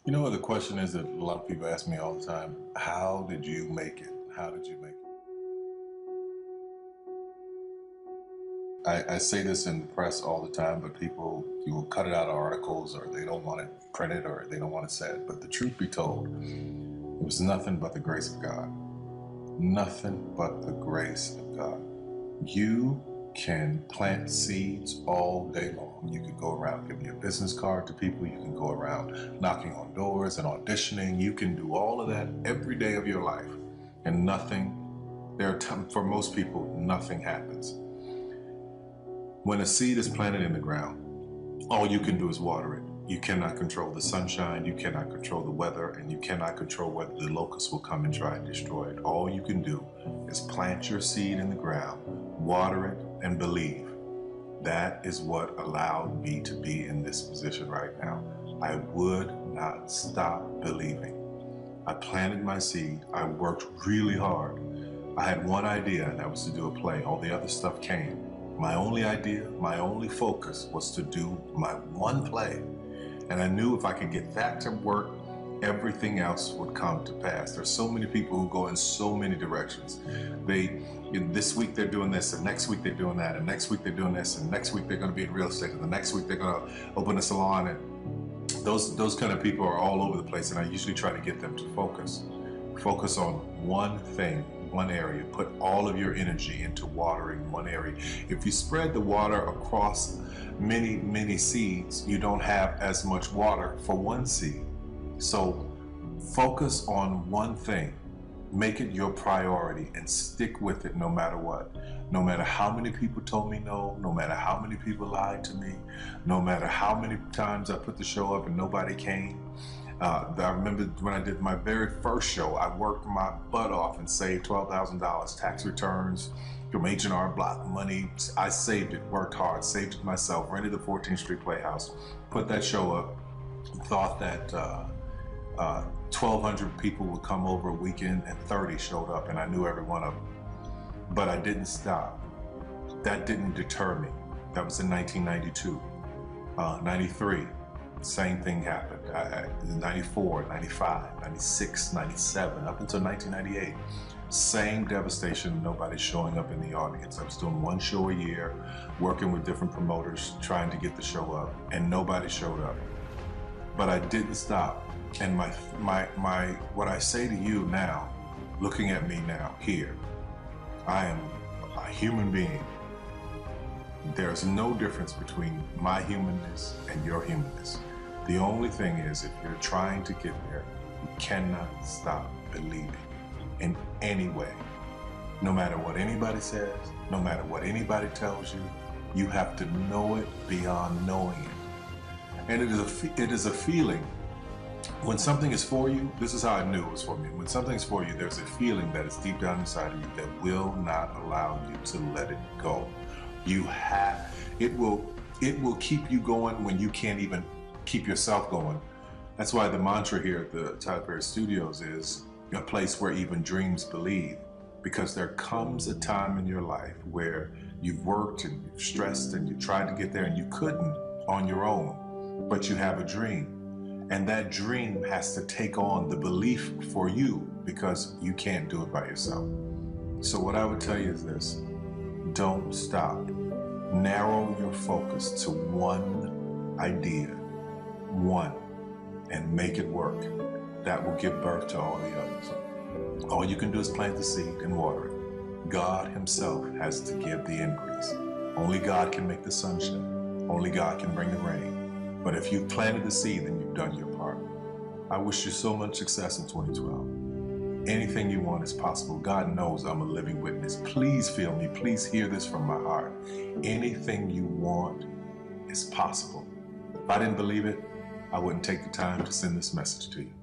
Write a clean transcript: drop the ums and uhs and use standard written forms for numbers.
You know what the question is that a lot of people ask me all the time? How did you make it? How did you make it? I say this in the press all the time, but people, you will cut it out of articles or they don't want it printed or they don't want it said. But the truth be told, it was nothing but the grace of God. Nothing but the grace of God. You can plant seeds all day long. You can go around giving your business card to people. You can go around knocking on doors and auditioning. You can do all of that every day of your life. And nothing, for most people, nothing happens. When a seed is planted in the ground, all you can do is water it. You cannot control the sunshine, you cannot control the weather, and you cannot control whether the locusts will come and try and destroy it. All you can do is plant your seed in the ground, water it, and believe. That is what allowed me to be in this position right now. I would not stop believing. I planted my seed. I worked really hard. I had one idea, and that was to do a play. All the other stuff came. My only idea, my only focus was to do my one play. And I knew if I could get that to work, everything else would come to pass. There's so many people who go in so many directions. This week they're doing this, and next week they're doing that, and next week they're doing this, and next week they're going to be in real estate, and the next week they're going to open a salon. And those kind of people are all over the place, and I usually try to get them to focus on one thing, one area. Put all of your energy into watering one area. If you spread the water across many seeds, you don't have as much water for one seed. So focus on one thing, make it your priority, and stick with it no matter what. No matter how many people told me no, no matter how many people lied to me, no matter how many times I put the show up and nobody came. I remember when I did my very first show, I worked my butt off and saved $12,000 tax returns from H&R Block money. I saved it, worked hard, saved it myself, rented the 14th Street Playhouse, put that show up, thought that 1,200 people would come over a weekend, and 30 showed up, and I knew every one of them. But I didn't stop. That didn't deter me. That was in 1992. 93. Same thing happened. 94, 95, 96, 97, up until 1998. Same devastation, nobody showing up in the audience. I was doing one show a year, working with different promoters, trying to get the show up, and nobody showed up. But I didn't stop. And what I say to you now, looking at me now, here, I am a human being. There's no difference between my humanness and your humanness. The only thing is, if you're trying to get there, you cannot stop believing in any way. No matter what anybody says, no matter what anybody tells you, you have to know it beyond knowing it. And it is a feeling. When something is for you, this is how I knew it was for me. When something's for you, there's a feeling that is deep down inside of you that will not allow you to let it go. It will keep you going when you can't even keep yourself going. That's why the mantra here at the Tyler Perry Studios is a place where even dreams believe, because there comes a time in your life where you've worked and you've stressed and you tried to get there and you couldn't on your own, but you have a dream. And that dream has to take on the belief for you, because you can't do it by yourself. So what I would tell you is this: don't stop. Narrow your focus to one idea, one, and make it work. That will give birth to all the others. All you can do is plant the seed and water it. God himself has to give the increase. Only God can make the sunshine. Only God can bring the rain. But if you've planted the seed, then you've done your part. I wish you so much success in 2012. Anything you want is possible. God knows I'm a living witness. Please feel me. Please hear this from my heart. Anything you want is possible. If I didn't believe it, I wouldn't take the time to send this message to you.